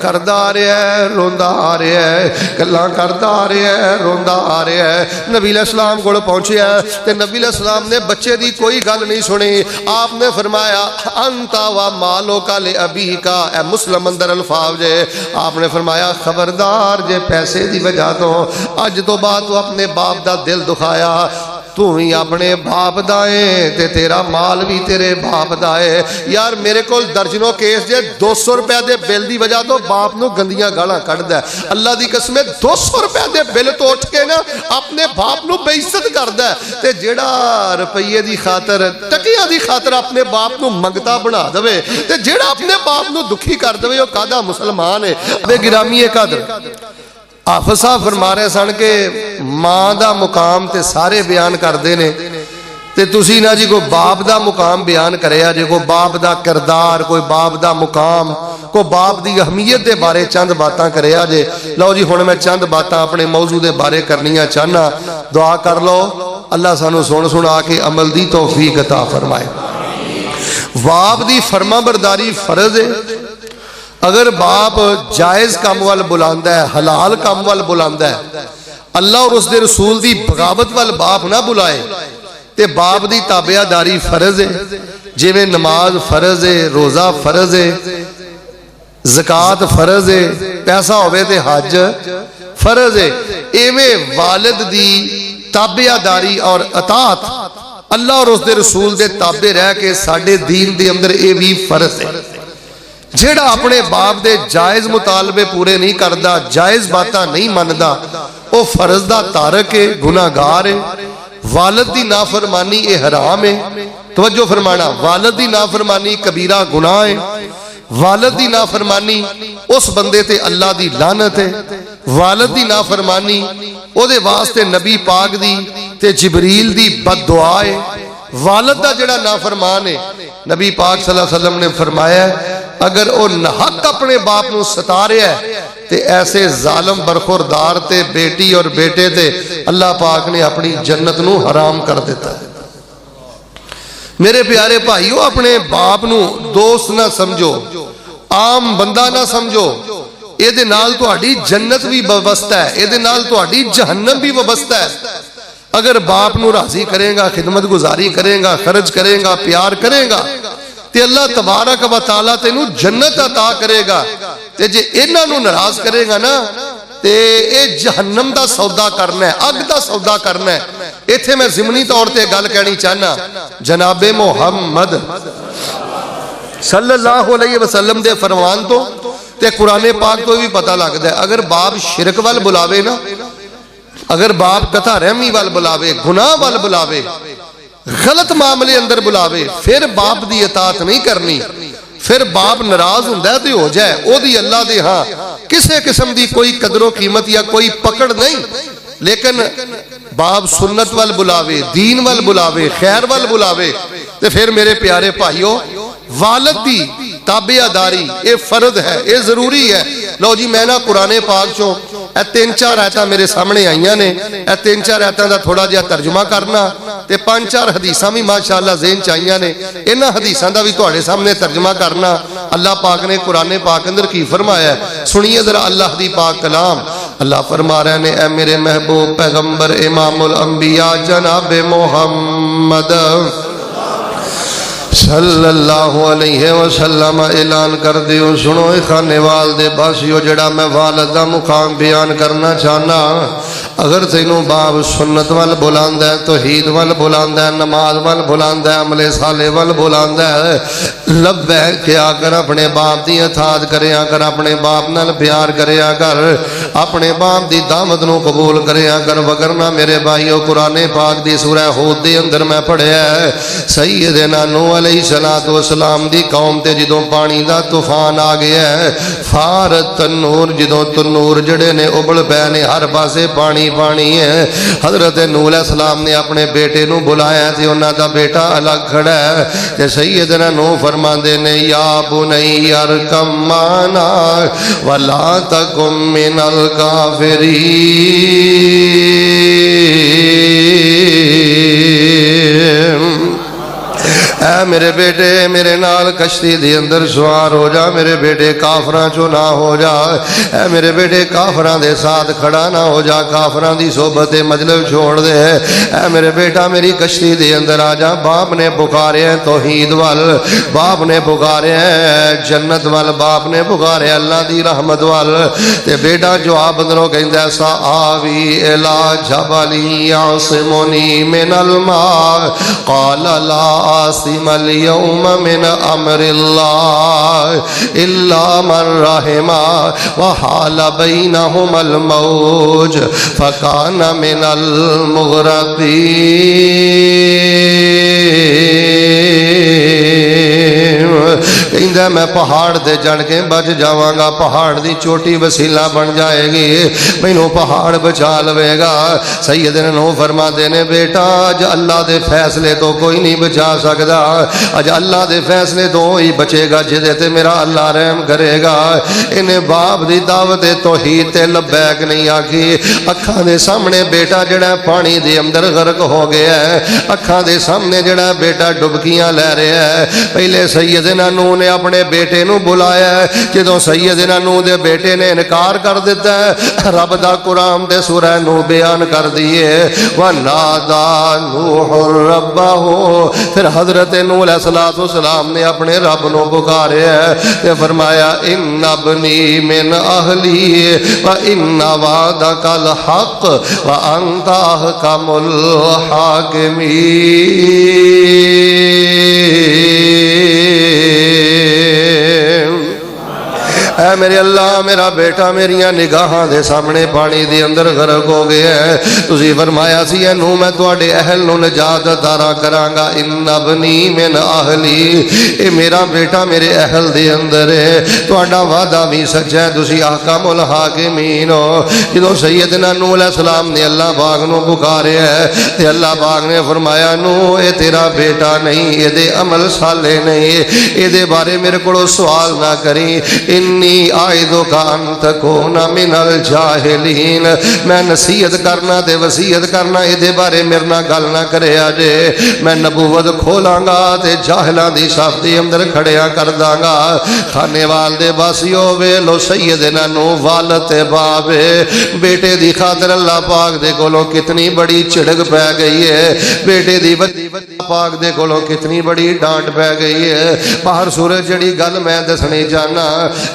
کردا آ رہا ہے روندا آ رہا ہے گلاں کردا آ رہا ہے روندا آ رہا ہے نبی علیہ السلام کول پہنچیا تے نبی علیہ السلام نے بچے دی کوئی گل نہیں سنی آپ نے فرمایا انت و مالک لابیک اے مسلم اندر الفاظ جے آپ نے فرمایا خبردار جے پیسے دی وجہ تو اج تو بعد تو اپنے باپ دا دل دکھایا تو ہی اپنے باپ دائیں تے تیرا مال بھی تیرے باپ دائیں یار میرے کو درجنوں کیس جے 200 روپے دے بل دی وجہ تو باپ نو گندیاں گالاں کٹ دے اللہ دی قسم 200 روپے دے بل تو اٹھ کے نا اپنے باپ نو بے عزت کر دے تے جیڑا روپیے دی خاطر ٹکیاں دی خاطر اپنے باپ نو منگتا بنا دوے تے جیڑا اپنے باپ نو دکھی کر دوے وہ کادا مسلمان ہے بے گرامی قدر حافظ صاحب فرما رہے سن کہ ماں دا مقام تے سارے بیان کر دینے تے تسی نا جی کوئی باپ دا مقام بیان کریا جی کوئی باپ دا کردار کوئی باپ دا مقام کوئی باپ دی اہمیت دے بارے چند باتاں کریا جی لو جی ہن میں چند باتاں اپنے موضوع دے بارے کرنیاں چاہنا دعا کر لو اللہ سانو سنا کے عمل دی توفیق عطا فرمائے باپ دی فرما برداری فرض ہے اگر باپ جائز کام وال بلاندا ہے حلال کام وال بلاندا ہے اللہ اور اس دے رسول دی بغاوت وال باپ نہ بلائے تے باپ دی تابعہ داری فرض ہے جویں نماز فرض ہے روزہ فرض ہے زکوٰۃ فرض ہے پیسہ ہوے تے حج فرض ہے ایویں والد دی تابعہ داری اور اطاعت اللہ اور اس دے رسول دے تابع رہ کے ساڈے دین دے اندر اے بھی فرض ہے جیڑا اپنے باپ دے جائز مطالبے پورے نہیں کردا جائز باتاں نہیں مندا او فرض دا تارک ہے گناہگار ہے والد دی نافرمانی اے حرام ہے توجہ فرمانا والد دی نافرمانی کبیرہ گناہ ہے والد دی نافرمانی اس بندے تے اللہ دی لعنت ہے والد دی نافرمانی او دے واسطے نبی پاک دی تے جبریل دی بد دعا ہے والد دا جڑا نافرمان ہے نبی پاک صلی اللہ علیہ وسلم نے فرمایا ہے اگر او نحق اپنے باپ نو ستا رہا ہے تے ایسے ظالم برخوردار تے بیٹی اور بیٹے تے اللہ پاک نے اپنی جنت نو حرام کر دیتا ہے میرے پیارے بھائیو اپنے باپ نو دوست نہ سمجھو عام بندہ نہ سمجھو اے دے نال تہاڈی جنت بھی وابستہ ہے اے دے نال تہاڈی جہنم بھی وابستہ ہے اگر باپ نو راضی کرے گا خدمت گزاری کرے گا خرچ کرے گا پیار کرے گا تے اللہ تبارک و تعالی تینو جنت عطا کرے گا تے جے انہاں نو ناراض کرے گا نا تے اے جہنم دا سودا کرنا ہے اگ دا سودا کرنا ہے ایتھے میں ضمنی طور تے گل کہنی چاہنا جناب محمد صلی اللہ علیہ وسلم دے فرمان تو تے قرآن پاک تو بھی پتہ لگدا ہے اگر باپ شرک وال بلاوے نا اگر باپ قطع رحمی وال بلاوے گناہ وال بلاوے غلط معاملے اندر بلاوے پھر باپ دی اطاعت نہیں کرنی پھر باپ ناراض ہوندا ہے تے ہو جائے او دی اللہ دے ہاں کسے قسم دی کوئی قدر و قیمت یا کوئی پکڑ نہیں لیکن باپ سنت وال بلاوے دین وال بلاوے خیر وال بلاوے تے پھر میرے پیارے بھائیو والد دی تابعہ داری اے فرض ہے اے ضروری ہے لو جی میں نا قرآن پاک چوں اے 3-4 آیتاں میرے سامنے آئیاں نے اے 3-4 آیتاں دا تھوڑا جہا ترجمہ کرنا تے 5-4 حدیثاں بھی ماشاءاللہ ذہن چاہیاں نے انہاں حدیثاں دا بھی تہاڈے سامنے ترجمہ کرنا اللہ پاک نے قرآن پاک اندر کی فرمایا ہے سنیے ذرا اللہ دی پاک کلام اللہ فرما رہے نے اے میرے محبوب پیغمبر امام الانبیاء جناب محمد صلی اللہ علیہ وسلم اعلان کر دیو سنو خانے والدے باسیو جڑا میں والدہ مقام بیان کرنا چاہنا اگر تینوں باپ سنت وال بلاندہ ہے توحید وال بلاندہ ہے نماز وال بلاندہ ہے عمل صالح وال بلاندہ ہے لبیک کیا کر اپنے باپ دی اطاعت کریا کر اپنے باپ نال پیار کریا کر اپنے باپ دی دعوت نو قبول کریا کر وگرنہ میرے بھائیو قرآن پاک دی سورہ ہود دے اندر میں پڑھیا ہے سیدنا نوح علیہ السلام دی قوم تے جدوں پانی دا طوفان آ گیا ہے فارت تنور جدوں تنور جڑے نے ابل پے نے ہر پاسے پانی پانی ہے حضرت نوح علیہ السلام نے اپنے بیٹے نو بلایا تے انہاں دا بیٹا الگ کھڑا ہے تے سیدنا نوح فرماندے نے یا بنی ارکم معنا ولا تکم من الکافرین اے اے میرے بیٹے میرے نال کشتی دے اندر سوار ہو جا میرے بیٹے کافراں چوں نہ ہو جا اے میرے بیٹے کافراں دے ساتھ کھڑا نہ ہو جا کافراں دی صحبت مجلس چھوڑ دے اے میرے بیٹا میری کشتی دے اندر آ جا باپ نے پکارے ہیں توحید وال باپ نے پکارے ہیں جنت وال باپ نے پکارے اللہ دی رحمت وال تے بیٹا جواب اندروں کہندا سا آوی الی جبل یعصمنی من الماء قال لا عاصم اليوم من امر اللہ الا من رحم وحال بینہم الموج فکان من المغرقین کہندا میں پہاڑ دے جڑ کے بچ جاواں گا پہاڑ دی چوٹی وسیلہ بن جائے گی مینوں پہاڑ بچا لوے گا سیدنا نو فرما دینے بیٹا اج اللہ دے فیصلے تو کوئی نہیں بچا سکدا اج اللہ دے فیصلے تو ہی بچے گا جدے تے میرا اللہ رحم کرے گا انہیں باپ دی دعوت توحید تے لبیک نہیں آکی اکھاں دے سامنے بیٹا جڑا پانی دے اندر غرق ہو گیا ہے اکھاں دے سامنے جڑا بیٹا ڈبکیاں لے رہا ہے پہلے سیدنا نو نے اپنے بیٹے نو بلایا ہے جدوں سیدنا نو دے بیٹے نے انکار کر دیتا ہے رب دا قرآن دے سورہ نو بیان کر دیئے وَنَادَا نُوحُ رَبَّهُ پھر حضرت نو علیہ السلام نے اپنے رب نو پکارے ہے تے فرمایا ان ابنی من اہلی وَإِنَّ وَعْدَكَ الْحَقِّ وَأَنْتَ أَحْكَمُ الْحَاكِمِينَ اے میرے اللہ میرا بیٹا میریاں نگاہاں دے سامنے پانی دے اندر غرق ہو گیا ہے تسی فرمایا سی نو میں تواڈے اہل نو نجات عطا کراں گا ان ابنی من اہلی اے میرا بیٹا میرے اہل دے اندر ہے تواڈا وعدہ بھی سچا ہے تسی احکام الحاکمین ہو جدوں سیدنا نو علیہ السلام نے اللہ پاک نو پکارے ہے تے اللہ پاک نے فرمایا نو اے تیرا بیٹا نہیں اے دے عمل صالح نہیں اے دے بارے میرے کو سوال نہ کریں انی آئدو کا انتکون من الجاہلین میں نصیحت کرنا دے وصیت کرنا ادھے بارے میرنا گل نہ کرے آجے میں نبوت کھولاں گا تے جاہلاں دی شافتی اندر کھڑیاں کر داں گا کھانے وال دے باسیو ویلو سیدنا نو والت بابے بیٹے دی خاطر اللہ پاک دے کولوں کتنی بڑی چڑک پہ گئی ہے بیٹے دی پاک دے کولوں کتنی بڑی ڈانٹ پہ گئی ہے باہر سورج جڑی گل میں دسنی جانا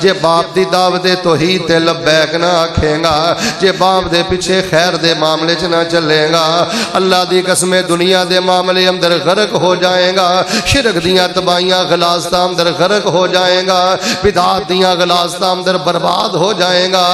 جے باپ دی دعوت توحید تے لبیک نہ آکھیں گا جے باپ دے پیچھے خیر دے معاملے چ نہ چلے گا اللہ دی قسم دنیا دے معاملے اندر غرق ہو جائے گا شرک دیاں تباہیاں غلاظتاں اندر غرق ہو جائے گا بدعات دیاں غلاظتاں اندر برباد ہو جائے گا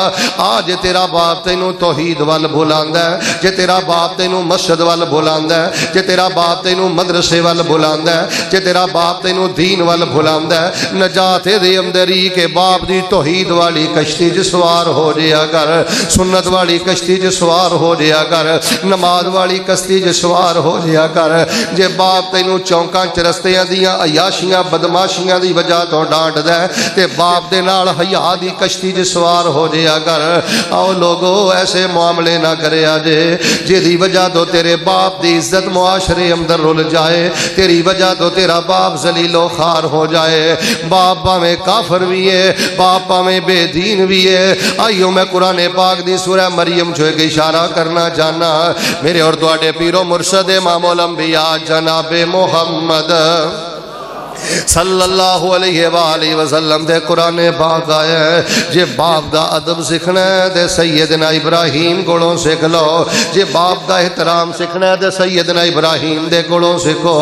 آج تیرا باپ تینوں توحید وال بلاندا ہے جے تیرا باپ تینوں مسجد وال بلاندا ہے جے تیرا باپ تینوں مدرسے وال بلاندا ہے جے تیرا باپ تینوں دین وال بلاندا ہے نجات دے اندر ہی کہ باپ دی توحید والی کشتی جو سوار ہو جیا کر سنت والی کشتی جو سوار ہو جیا کر نماز والی کشتی جو سوار ہو جیا کر جے باپ تینوں چونکاں چرستیاں دیاں عیاشیاں بدماشیاں دی وجہ تو ڈانٹ دے تے باپ دے نال حیا دی کشتی جو سوار ہو جیا کر آؤ لوگو ایسے معاملے نہ کرے آجے جے دی وجہ تو تیرے باپ دی عزت معاشرے اندر رول جائے تیری وجہ تو تیرا باپ ذلیل و خوار ہو جائے باپ میں کافر بھی ہے باپا میں بے دین بھی ہے آئیو میں قرآن پاک دی سورہ مریم جو ایک اشارہ کرنا جانا میرے اور تواڈے پیرو مرشد امام الانبیاء جناب محمد صلی اللہ علیہ وآلہ وسلم دے قرآن پاک آیا ہے جے باپ دا ادب سکھنا ہے دے سیدنا ابراہیم کولوں سکھ لو جے باپ دا احترام سکھنا ہے دے سیدنا ابراہیم دے کولوں سکھو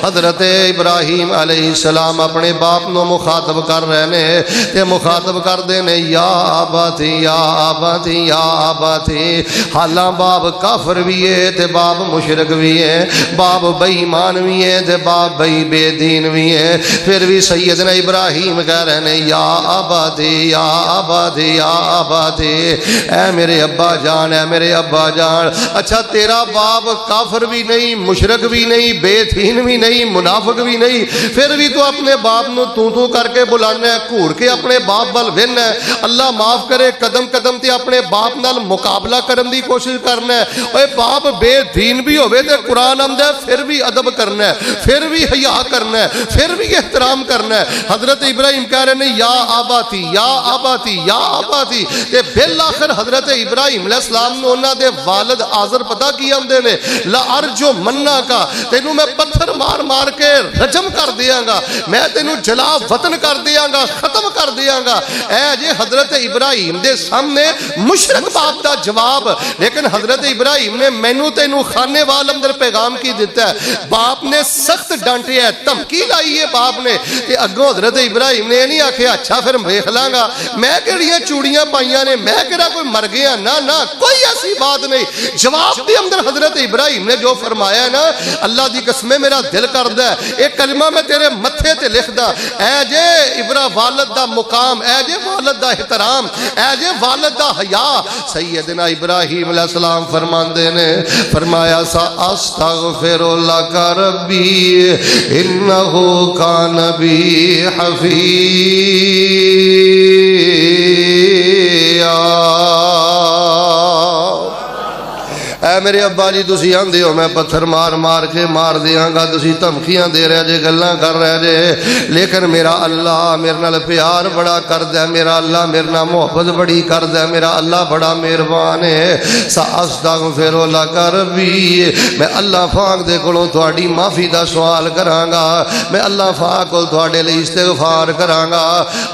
حضرت ابراہیم علیہ السلام اپنے باپ نو مخاطب کر رہے نے تے مخاطب کر دینے یا آباتی یا آباتی یا آباتی حالاں باپ کافر بھی ہے تے باپ مشرک بھی ہے باپ بے ایمان بھی ہے تے باپ بے دین بھی ہے ہے. پھر بھی سیدنا ابراہیم کہہ رہے ہیں یا اباتی یا اباتی یا اباتی، اے میرے ابا جان، اے میرے ابا جان. اچھا تیرا باپ کافر بھی نہیں، مشرک بھی نہیں، بے دین بھی نہیں، منافق بھی نہیں، پھر بھی تو اپنے باپ نو تو کر کے بلانا ہے، گھور کے اپنے باپ ول وہنا ہے. اللہ معاف کرے قدم قدم تے اپنے باپ نال مقابلہ کرن دی کوشش کرنا ہے. اے باپ بے دین بھی ہوئے تے قرآن آمدہ ہے پھر بھی ادب کرنا ہے، پھر بھی حیا کرنا ہے، پھر بھی احترام کرنا ہے. حضرت ابراہیم کہہ رہے ہیں یا آباتی یا آباتی یا آباتی. تے بالآخر حضرت ابراہیم علیہ السلام نے انہاں دے والد آزر پتہ کی آمدے نے لَأَرْجُ مَنَّا کا تینوں میں پتھر مار مار کے رجم کر دیاں گا، میں تینوں جلا وطن کر دیاں گا، ختم کر دیاں گا. اے جی حضرت ابراہیم دے سامنے مشرک باپ دا جواب. لیکن حضرت ابراہیم نے مینوں تینوں خانے وال اندر پیغام کی دیتا ہے. باپ نے سخت ڈانٹیا ہے، دھمکی لائی ہے باپ نے. تے اگوں حضرت ابراہیم نے نہیں آکھیا اچھا پھر ویکھ لاں گا میں کہڑیاں چوڑیاں پائیاں نے، میں کہڑا کوئی مر گیا. نہ کوئی ایسی بات نہیں. جواب دے اندر حضرت ابراہیم نے جو فرمایا ہے نا، اللہ دی قسم میرا دل کردا ہے ایک کلمہ میں تیرے متھے تے لکھ دا. اے جے والد دا مقام، اے جے والد دا احترام، اے جے والد دا حیا. سیدنا ابراہیم علیہ السلام فرماندے نے فرمایا سا استغفر لک ربی انہ کان بی حفیظ. اے میرے ابا جی تسی آندے ہو میں پتھر مار مار کے مار دیاں گا، تسی دھمکیاں دے رہے جے، گلاں کر رہے جے، لیکن میرا اللہ میرے نال پیار بڑا کردا ہے، میرا اللہ میرے نال محبت بڑی کردا ہے، میرا اللہ بڑا مہربان ہے. ساستغفر لک ربی، میں اللہ پاک دے کولوں تہاڈی معافی دا سوال کراں گا، میں اللہ پاک کول تہاڈے لئی استغفار کراں گا.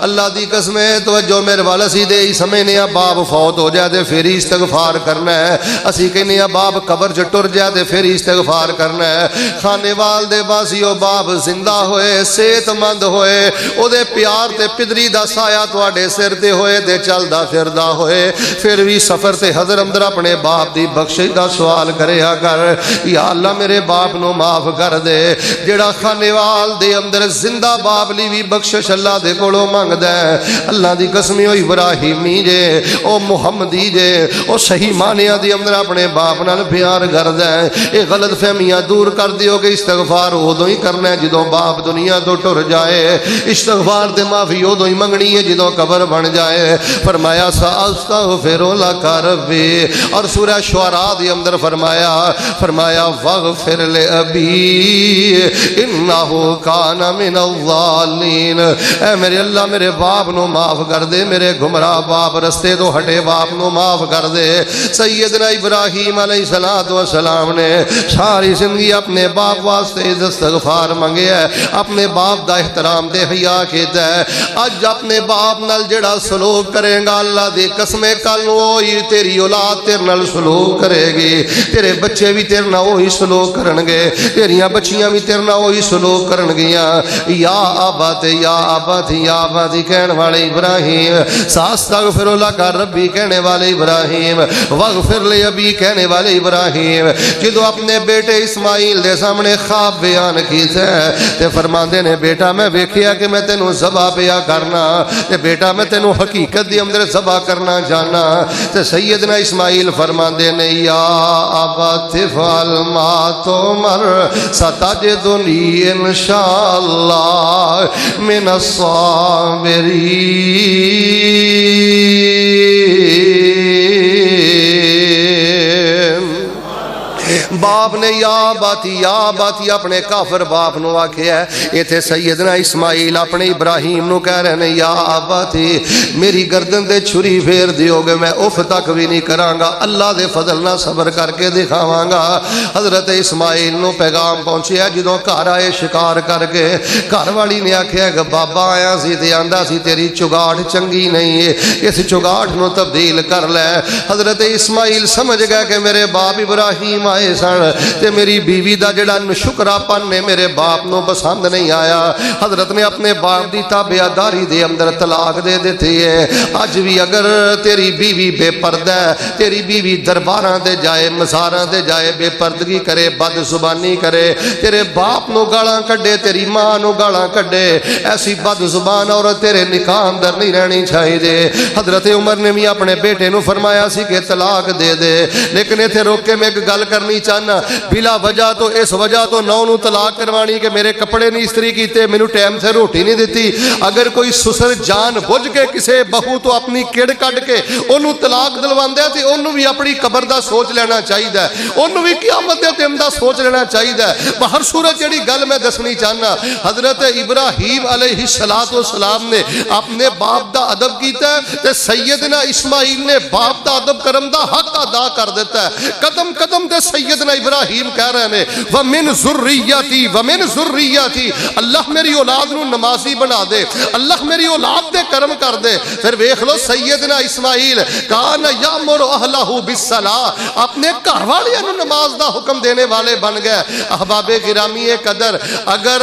اللہ دی قسم توجہ میرے وال اسی دے سمجھنے آ باپ فوت ہو جائے تے پھر ہی استغفار کرنا ہے. اسی کہنے باپ قبر چ ٹر جائے تے پھر استغفار کرنا ہے. خانے وال دے باسیو باپ زندہ ہوئے صحت مند ہوئے او دے پیار تے پدری دا سایہ تواڈے سر تے ہوئے تے چلدا پھردا ہوئے، پھر بھی سفر تے حضر اندر اپنے باپ دی بخشش دا سوال کریا کر. یا اللہ میرے باپ نو معاف کر دے. جڑا خانے وال دے اندر زندہ باپ لی بھی بخشش اللہ دے کولوں منگدا ہے. اللہ دی قسم او ابراہیمی جے، او محمدی جے، او صحیح معنیاں دی اندر اپنے باپ نال پیار کردا ہے. اے غلط فہمیاں دور کر دیو کہ استغفار ادوں ہی کرنا ہے جدوں باپ دنیا تو ٹر جائے، استغفار تے معافی ادوں ہی منگنی ہے جدوں قبر بن جائے. فرمایا ساستغفر لک ربی. اور سورہ شعراء دے اندر فرمایا واغفر لابی انہ کان من الضالین. اے میرے اللہ میرے باپ نو معاف کر دے، میرے گمراہ باپ رستے تو ہٹے باپ نو معاف کر دے. سیدنا ابراہیم علیہ السلام نے ساری زندگی اپنے باپ واسطے استغفار منگیا ہے، اپنے باپ دا احترام تے حیا کیتا ہے. اج اپنے باپ نال جڑا سلوک کرے گا اللہ دی قسم کل وہی تیری اولاد تیرے نال سلوک کرے گی، تیرے بچے بھی تیرے نال وہی سلوک کرن گے، تیریاں بچیاں بھی تیرے نال وہی سلوک کرن گیاں. یا ابت یا ابت یا ابت کہنے والے ابراہیم، ساستغفر لک ربی کہنے والے ابراہیم، واغفر لی ابی کہنے والے ابراہیم. جدو اپنے بیٹے اسماعیل دے سامنے خواب بیان کیتا ہے تے فرماندے نے بیٹا میں ویکھیا کہ میں تینوں ذبح پیا کرنا تے بیٹا میں تینوں حقیقت دی اندر ذبح کرنا جانا. تے سیدنا اسماعیل فرماندے نے یا ابت افعل ما تؤمر ستجدنی انشاءاللہ من الصابرین. باپ نے یا باتی اپنے کافر باپ نو آکھیا ہے. ایتھے سیدنا اسماعیل اپنے ابراہیم نو کہہ رہے ہیں یا باتی میری گردن دے چھری پھیر دیو گے میں اف تک بھی نہیں کراں گا، اللہ دے فضل نہ صبر کر کے دکھاواں گا. حضرت اسماعیل نو پیغام پہنچیا جدوں گھر آئے شکار کر کے. گھر والی نے آکھیا کہ بابا آیا سی تے آندا سی تیری چگاٹ چنگی نہیں ہے، اس چگاٹ نو تبدیل کر لے. حضرت اسماعیل سمجھ گیا کہ میرے باپ ابراہیم آئے سن تے میری میری بیوی دا جڑا شکراپن نے میرے باپ نو پسند نہیں آیا. حضرت نے اپنے باپ دی تابعداری دے اندر طلاق دے دیتی ہے. اج بھی اگر تیری بیوی بے پردہ ہے, تیری بیوی درباراں دے جائے, مزاراں دے جائے, بے پردگی کرے, بد زبانی کرے, تیرے باپ نو گالاں کڈے, تیری ماں نو گالاں کڈے, ایسی بد زبان عورت تیرے نکاح اندر نہیں رہنی چاہیے. حضرت عمر نے بھی اپنے بیٹے نو فرمایا سی کہ طلاق دے دے, لیکن ایتھے روک کے میں ایک گل کرنی چاہنا, بلا وجہ تو اس وجہ تو نو نو طلاق کروانی کہ میرے کپڑے نہیں استری کیتے, مینوں ٹائم سے روٹی نہیں دیتی. اگر کوئی سسر جان بوجھ کے کسے بہو تو اپنی کڑ کڈ کے اونوں طلاق دلواندے تے اونوں بھی اپنی قبر دا سوچ لینا چاہیے, اونوں بھی قیامت دے دن دا سوچ لینا چاہیے. بہر صورت جڑی گل میں دسنی چاہنا, حضرت ابراہیم علیہ السلام نے اپنے باپ دا ادب کیتا ہے تے سیدنا اسماعیل نے باپ دا ادب کرم دا حق ادا کر دیتا ہے. قدم قدم تے سیدنا ابراہیم کہہ رہے ہیں وَمِن ذُرِّيَّتِي وَمِن ذُرِّيَّتِي, اللہ میری اولاد نو نمازی بنا دے, اللہ میری اولاد دے کرم کر دے. پھر ویکھ لو سیدنا اسماعیل کان یامر اہلہ بالصلاۃ, اپنے گھر والیاں نو نماز دا حکم دینے والے بن گئے. احباب گرامی قدر, اگر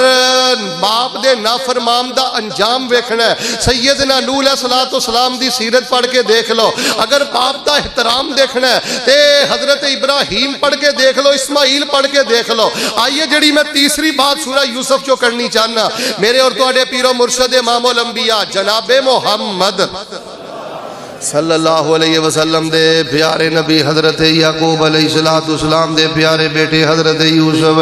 باپ دے نافرمان دا انجام ویکھنا ہے, سیدنا نوح علیہ السلام دی سیرت پڑھ کے دیکھ لو. اگر باپ دا احترام دیکھنا ہے تے حضرت ابراہیم پڑھ کے دیکھ لو, اسماعیل پڑھ کے دیکھ لو. آئیے جڑی میں تیسری بات سورہ یوسف جو کرنی چاہنا, میرے اور تواڈے پیر و مرشد امام الانبیاء جناب محمد صلی اللہ علیہ وسلم دے پیارے نبی حضرت یعقوب علیہ السلام دے پیارے بیٹے حضرت یوسف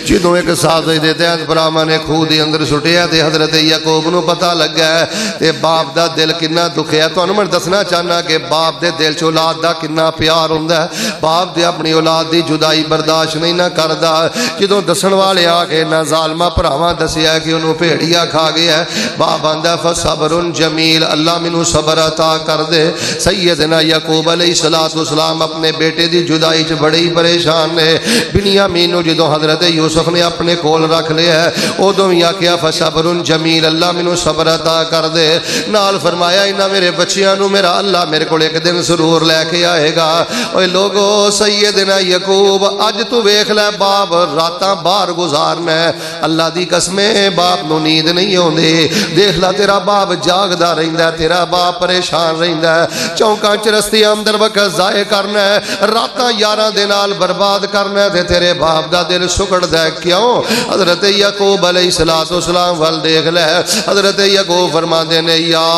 جدوں ایک سازش دے تحت براہما نے خوہ دے اندر سٹیا تے حضرت یعقوب نو پتہ لگ گیا تے باپ دا دل کنا دکھیا. تانوں میں دسنا چاہنا کہ باپ دے دل چ اولاد دا کنا پیار ہوندا ہے. باپ دے اپنی اولاد دی جدائی برداشت نہیں نہ کردا. جدوں دسن والے آ کے نہ ظالما بھراواں دسیا کہ انہوں بھیڑیا کھا گیا ہے, باپ آندا فصبر جمیل, اللہ مینوں صبر عطا کر دے. سیدنا یعقوب علیہ السلام اپنے بیٹے دی جدائی چ بڑی پریشان نے. بنیامین نو جدوں حضرت یوسف نے اپنے کول رکھ لیا ہے, ادوں بھی آکھیا فصبر جمیل, اللہ مینوں صبر عطا کر دے. نال فرمایا انہاں میرے بچیاں نو میرا اللہ میرے کول ایک دن ضرور لے کے آئے گا. اوے لوگو, سیدنا یعقوب اج تو ویکھ لے باپ راتاں باہر گزارنا ہے, اللہ دی قسم باپ نو نیند نہیں اوندی. دیکھ لا تیرا باپ جاگدا رہندا ہے, تیرا باپ پریشان رہندا ہے, چونکاں چ رستی اندر وقت ضائع کرنا ہے, راتاں یاراں دے نال برباد کرنا ہے تے تیرے باپ دا دل سکڑدا ہے. کیوں؟ حضرت یعقوب علیہ السلام ول دیکھ لے. حضرت یعقوب فرماندے نے یا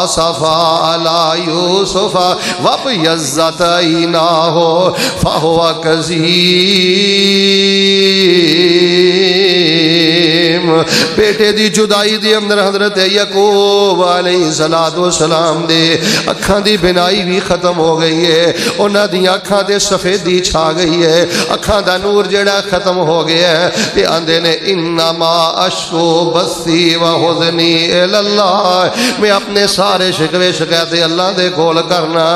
اسفا علی یوسف وابیضت عیناہ فہو کظیم. بیٹے دی جدائی دی اندر حضرت یعقوب علیہ السلام دے اکھاں دی بینائی بھی ختم ہو گئی ہے, انہاں دی اکھاں تے سفیدی چھا گئی ہے, اکھاں دا نور جڑا ختم ہو گیا ہے. تے آندے نے انما اشکو بثی و حزنی الی اللہ, میں اپنے سارے شکوے شکایتیں اللہ دے کول کرنا.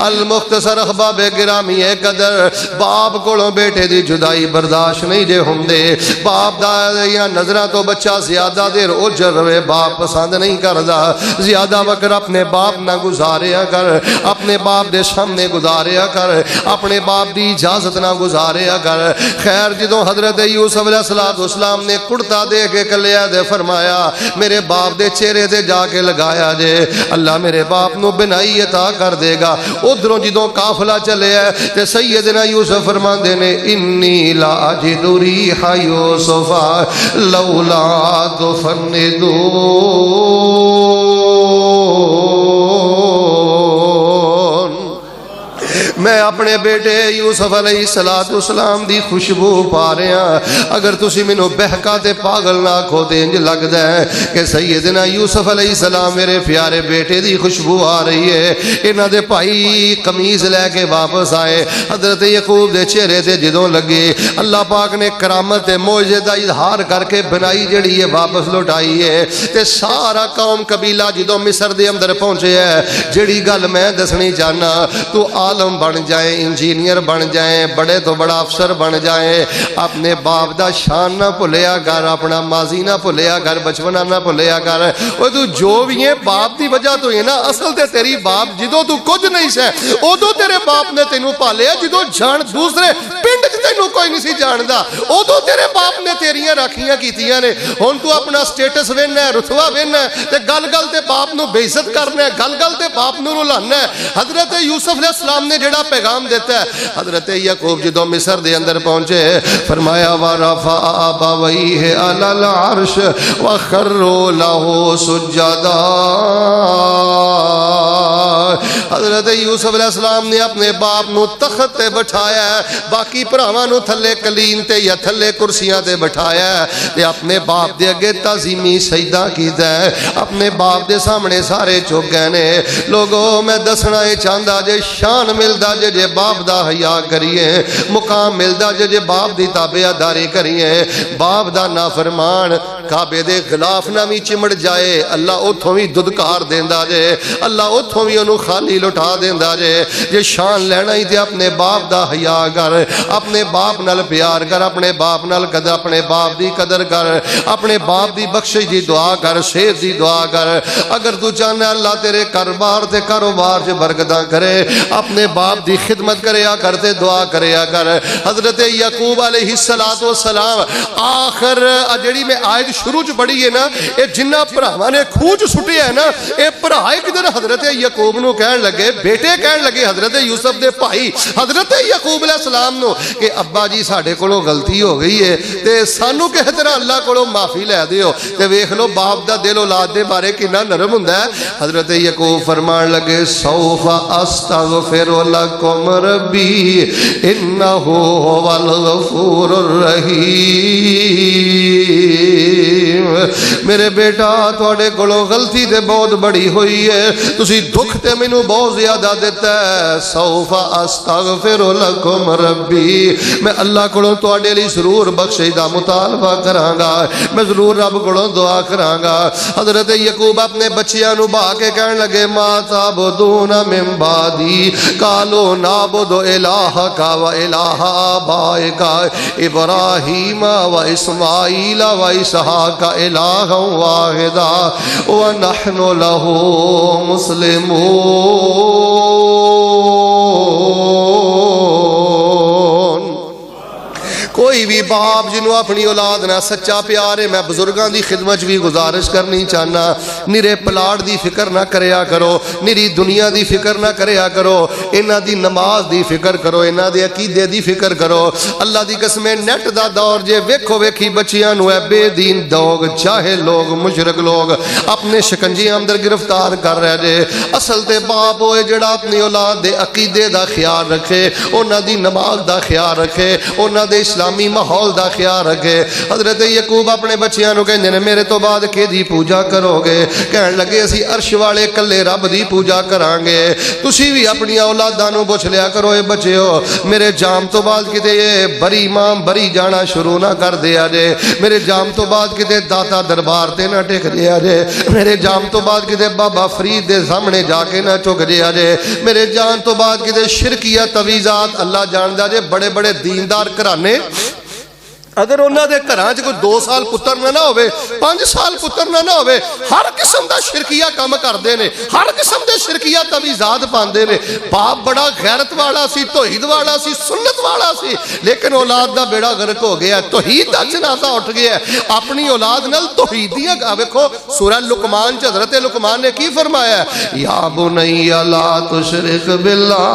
المختصر احباب گرامی قدر, باپ کولوں بیٹے دی جدائی برداشت نہیں جے ہوندے. باپ دا یا نظراں تو بچہ زیادہ دیر اجر رہے باپ پسند نہیں کردا. زیادہ وقت اپنے باپ نہ گزاریا کر, اپنے باپ دے سامنے گزاریا کر, اپنے باپ دی اجازت نہ گزاریا کر. خیر جدوں حضرت یوسف علیہ السلام نے کڑتا دے کے کلیا دے فرمایا میرے باپ دے چہرے تے جا کے لگایا جے, اللہ میرے باپ نو بنائی عطا کر دے گا. ادھروں جدوں قافلہ چلے ہے تے سیدنا یوسف فرماندے نے انی لا اجد ریح یوسف لولا تفندون. میں اپنے بیٹے یوسف علیہ السلام دی خوشبو پا رہا. اگر تسی مینوں بہکا تے پاگل نہ کھو تے انج لگدا ہے کہ سیدنا یوسف علیہ السلام میرے پیارے بیٹے دی خوشبو آ رہی ہے. انہاں دے بھائی قمیض لے کے واپس آئے. حضرت یعقوب دے چہرے تے جدوں لگے, اللہ پاک نے کرامت تے معجزے دا اظہار کر کے بنائی جڑی ہے واپس لوٹائی ہے. تے سارا قوم قبیلہ جدوں مصر دے اندر پہنچے ہے, جڑی گل میں دسنی چاہنا تو عالم بن بن جائیں, انجینئر بن جائیں, بڑے تو بڑا افسر بن جائیں, اپنے باپ دا شان نہ بھولیا کر, اپنا ماضی نہ بھولیا کر, بچپنا نہ بھولیا کر. وہ تو جو بھی ہے باپ دی وجہ تو ہے نا. اصل تے تیری باپ جدوں تو کچھ نہیں سے ادو تیرے باپ نے تینوں پالیا, جدوں جان دوسرے پنڈ چ تینوں کوئی نہیں سی جاندا ادو تیرے باپ نے تیریاں راکھیاں کیتیاں نے. ہن تو اپنا سٹیٹس وینا ہے, رتبہ وینا ہے, تے گل گل تے باپ نو بے عزت کرنا ہے, گل گل تے باپ نو رلانا ہے. حضرت یوسف علیہ السلام نے جڑا پیغام دیتا ہے, حضرت یعقوب جدوں مصر دے اندر پہنچے فرمایا وَرَفَعَ أَبَوَيْهِ عَلَى الْعَرْشِ وَخَرُّوا لَهُ سُجَّدًا. حضرت یوسف علیہ السلام نے اپنے باپ نو تخت تے بٹھایا ہے, باقی بھراواں نو تھلے کلین تے یا تھلے کرسیاں تے بٹھایا ہے, تے اپنے باپ دے اگے تعظیمی سجدہ کیتا ہے. اپنے باپ دے سامنے سارے چک گئے نے. لوگوں میں دسنا اے چاہندا جے شان ملدا جے باپ دا حیا کریے, مقام ملدا جے باپ دی تابعداری کریے. باپ دا نافرمان کعبے دے غلاف نہ وی چمڑ جائے, اللہ اوتھوں وی ددکار دیندا جے, اللہ اوتھوں وی اونوں خالی لٹا دیندا جے. جے شان لینا ہی تے اپنے باپ دا حیا کر, اپنے باپ نال پیار کر, اپنے باپ نال قدر, اپنے باپ دی قدر کر, اپنے باپ دی بخشش دی دعا کر, صحت دی دعا کر. اگر تو چاہنا اللہ تیرے کاروبار تے کاروبار چ برکتاں کرے, اپنے باپ دی خدمت کریا کر تے دعا کریا کر. حضرت یعقوب علیہ السلام آخر جڑی میں آیت شروع چ پڑھی ہے نا, اے جنہ بھراواں نے کھوہ چ سٹیا ہے نا, اے بھرا کدھر حضرت یعقوب نو کہن لگے, بیٹے کہن لگے حضرت یوسف دے بھائی حضرت یعقوب علیہ السلام نو کہ ابا جی ساڈے کولوں غلطی ہو گئی ہے تے سانو کس طرح اللہ کولوں معافی لے دیو. تے ویکھ لو باپ دا دل اولاد دے بارے کتنا نرم ہوندا ہے. حضرت یعقوب فرمان لگے سوف استغفر لکم ربی انہ هو الغفور الرحیم. میرے بیٹا تواڈے کولوں غلطی تے بہت بڑی ہوئی ہے, تسی دکھ تے مینوں بہت زیادہ دیتا ہے. سوف استغفر لکم ربی, میں اللہ کولوں تواڈے لئی ضرور بخشش دا مطالبہ کراں گا, میں ضرور رب کولوں دعا کراں گا. حضرت یعقوب اپنے بچیاں نو بہا کے کہن لگے ما تعبدون من بعدی قالوا نعبد الہک و الہ آبائک ابراہیم و اسماعیل و اسحاق الہا واحدا ونحن له مسلمون. کوئی بھی باپ جنہوں اپنی اولاد نہ سچا پیار ہے, میں بزرگاں دی خدمت بھی گزارش کرنی چاہنا, نرے پلاٹ دی فکر نہ کریا کرو, نری دنیا دی فکر نہ کریا کرو, انہاں دی نماز دی فکر کرو, انہاں دے عقیدے دی فکر کرو. اللہ دی قسم نیٹ دا دور جے ویکھو ویکھی بچیاں نو اے بے دین دوگ جاہل لوگ مشرک لوگ اپنے شکنجیاں اندر گرفتار کر رہے جے. اصل تے باپ ہوئے جڑا اپنی اولاد دے عقیدے دا خیال رکھے, انہاں دی نماز دا خیال رکھے, انہاں دے اسلامی ماحول دا خیال رکھے. حضرت یعقوب اپنے بچیاں نو کہندے نے میرے تو بعد کی دی پوجا کرو گے؟ کہن لگے اسی عرش والے کلے رب دی پوجا کران گے. تسی بھی اپنی اولاداں نو پوچھ لیا کرو اے بچیو میرے جام تو بعد کتے یہ بری امام بری جانا شروع نہ کر دیا جے, میرے جام تو بعد کتے داتا دربار تے نہ ٹک دیا جے, میرے جام تو بعد کتے بابا فرید دے سامنے جا کے نہ چک دیا جے, میرے جان تو بعد کتے شرکیہ تویزات اللہ جاندا جے بڑے بڑے دیندار کرانے اگر انہاں دے گھراں چ کوئی 2 سال پتر نہ ہوئے 5 سال پتر نہ ہوئے, ہر قسم دا شرکیہ کام کردے نے, ہر قسم دے شرکیہ تویزات پاندے نے. باپ بڑا غیرت والا سی, توحید والا سی, سنت والا سی, لیکن اولاد دا بیڑا غرق ہو گیا, توحید دا جنازہ اٹھ گیا ہے. اپنی اولاد نال توحیدیاں ویکھو سورہ لقمان چ حضرت لقمان نے کی فرمایا, یا بنی لا تشرک باللہ,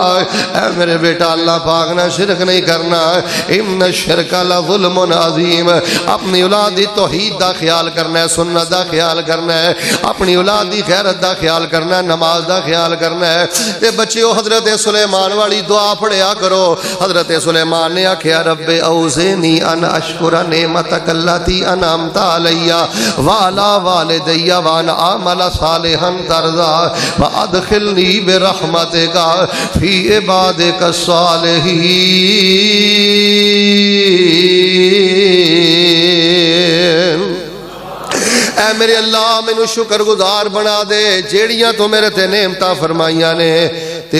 اے میرے بیٹا اللہ پاک نہ شرک نہیں کرنا, ان الشرک لظلم عظیم. اپنی اولاد دی توحید دا خیال کرنا ہے, سنت دا خیال کرنا ہے, اپنی اولاد دی غیرت دا خیال کرنا ہے, نماز دا خیال کرنا ہے. تے بچیو حضرت سلیمان والی دعا پڑھیا کرو. حضرت سلیمان نے آکھیا رب اوزینی ان اشکر نعمتک اللاتی انعمت علی وعلی والدی وان اعمل صالحا ترضا وادخلنی برحمتک فی عبادک الصالحین. اے میرے اللہ مینوں شکر گزار بنا دے جیڑیاں تو میرے تے نعمتاں فرمائیاں نے, تے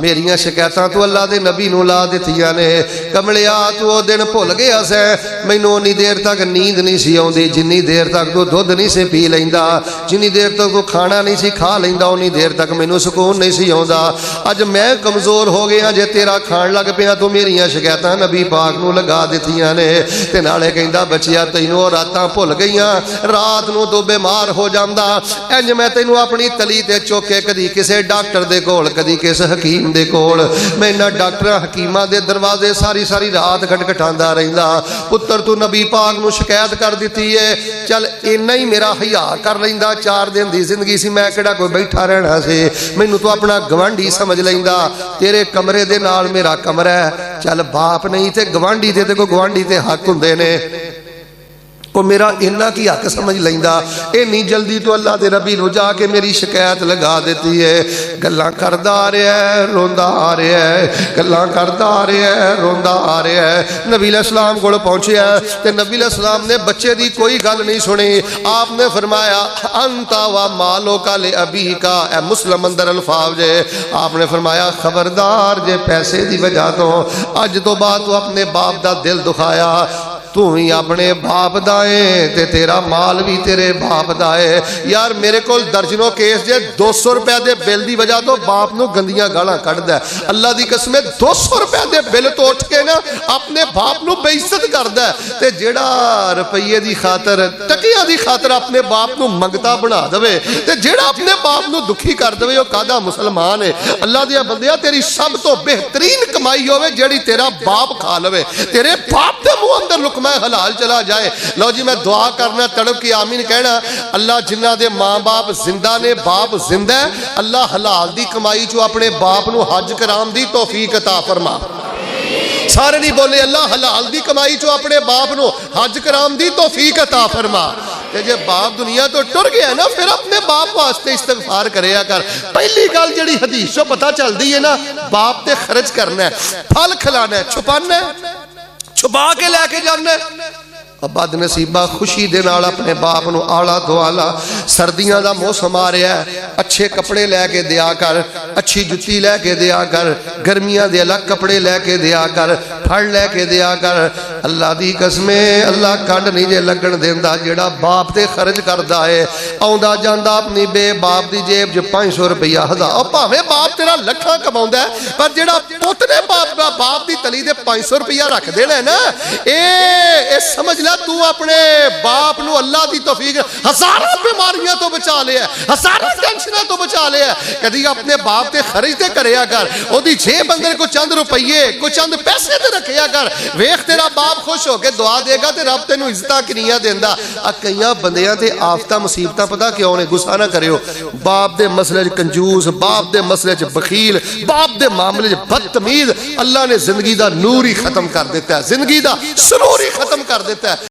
میریاں شکایتاں تو اللہ دے نبی نو لا دتیاں نے کملیا تو او دن بھول گیا سا مینوں اونی دیر تک نیند نہیں سی آوندی جنی دیر تک تو دودھ نہیں سی پی لیندا جنی دیر تک تو کھانا نہیں سی کھا لیندا اونی دیر تک مینوں سکون نہیں سی آوندا اج میں کمزور ہو گیا جے تیرا کھان لگ پیا تو میریاں شکایتاں نبی پاک نو لگا دتیاں نے تے نالے کہندا بچیا تینوں راتاں بھول گئیاں رات نو تو بیمار ہو جاندا انج میں تینوں اپنی تلی تے چوک کے کدی کسے ڈاکٹر دے کول کدی کس حکیم دے کول میں انہاں ڈاکٹر حکیماں دے دروازے ساری ساری رات کھٹکھٹاندا رہندا پتر تو نبی پاک نو شکایت کر دیتی ہے چل اینا ہی میرا حیا کر لیندا 4 دن دی زندگی سی میں کیڑا کوئی بیٹھا رہنا سی مینوں تو اپنا گوانڈی سمجھ لیندا تیرے کمرے دے نال میرا کمرہ ہے چل باپ نہیں تے گوانڈی تے کوئی گوانڈی تے حق ہوندے نے کو میرا انہا کی حق سمجھ لیندا اینی جلدی تو اللہ دے ربی نو جا کے میری شکایت لگا دیتی ہے گلاں کردا آ رہا ہے روندا آ رہا ہے گلاں کردا آ رہا ہے روندا آ رہا ہے نبی علیہ السلام کول پہنچیا تے نبی علیہ السلام نے بچے دی کوئی گل نہیں سنی آپ نے فرمایا انتا و مالو کا لے ابی کا اے مسلم اندر الفاظ جے آپ نے فرمایا خبردار جے پیسے دی وجہ تو اج تو بعد تو اپنے باپ دا دل دکھایا تو ہی اپنے باپ دائیں تے تیرا مال بھی تیرے باپ دائیں یار میرے کول درجنوں کیس جے 200 روپے دے بل دی وجہ تو باپ نو گندیاں گالاں کٹ دے اللہ دی قسم 200 روپے دے بل تو اٹھ کے نا اپنے باپ نو بے عزت کر دے تے جیڑا روپیے دی خاطر ٹکیاں دی خاطر اپنے باپ نو منگتا بنا دوے تے جیڑا اپنے باپ نو دکھی کر دوے وہ کادا مسلمان ہے اللہ دیا بندیا تیری سب تو بہترین کمائی ہوئے جیڑی تیرا باپ کھا لوے تیرے باپ دے منہ اندر لقمہ حلال چلا جائے لو جی میں دعا کرنا تڑپ کی آمین کہنا اللہ جنہ دے ماں باپ زندہ نے باپ زندہ ہے اللہ حلال دی کمائی چو اپنے باپ نو حج کرام دی توفیق عطا فرما سارے نہیں بولے اللہ حلال دی کمائی چو اپنے باپ نو حج کرام دی توفیق عطا فرما کہ جے باپ دنیا تو ٹر گیا نا پھر اپنے باپ واسطے استغفار کریا کر پہلی گل جڑی حدیث چو پتہ چل دی ہے نا باپ تے خرچ کرنا ہے پھل کھلانا ہے چھپانا ہے چھپا کے لے کے جانا ہے بد نصیبہ خوشی دے نال اپنے باپ نو آلا تو آلا سردیاں دا موسم آ رہا ہے اچھے کپڑے لے کے دیا کر اچھی جتی لے کے دیا کر گرمیاں دے الگ کپڑے لے کے دیا کر پھڑ لے کے دیا کر اللہ دی قسمیں اللہ کنڈ نہیں جے لگن دیندا جیڑا باپ تے خرچ کردا ہے آوندا جاندا اپنی بے باپ دی جیب جو 500 روپیہ ہزار او بھاویں باپ تیرا لکھاں کماوندا ہے پر جیڑا پوت نے باپ دی تلی دے 500 روپیہ رکھ دینا ہے نا اے سمجھ لے تو اپنے باپ نو اللہ دی توفیق ہزارہ بیماریاں تو بچا لے ہے ہزارہ ٹینشنہ تو بچا لے ہے کدی اپنے باپ تے خرچ تے کریا کر او دی جیب اندر کو چند روپیے کو چند پیسے تے رکھیا کر ویکھ تیرا باپ خوش ہو کے دعا دے گا تے رب تینوں عزتاں کنیاں دیندا کئیاں بندیاں تے آفتاں مصیبتاں پتہ کیوں نے غصہ نہ کرو باپ دے مسئلے وچ کنجوس باپ دے مسئلے وچ بخیل باپ دے معاملے وچ بدتمیز اللہ نے زندگی دا نور ہی ختم کر دیتا ہے زندگی دا سرور ہی ختم کر دیتا ہے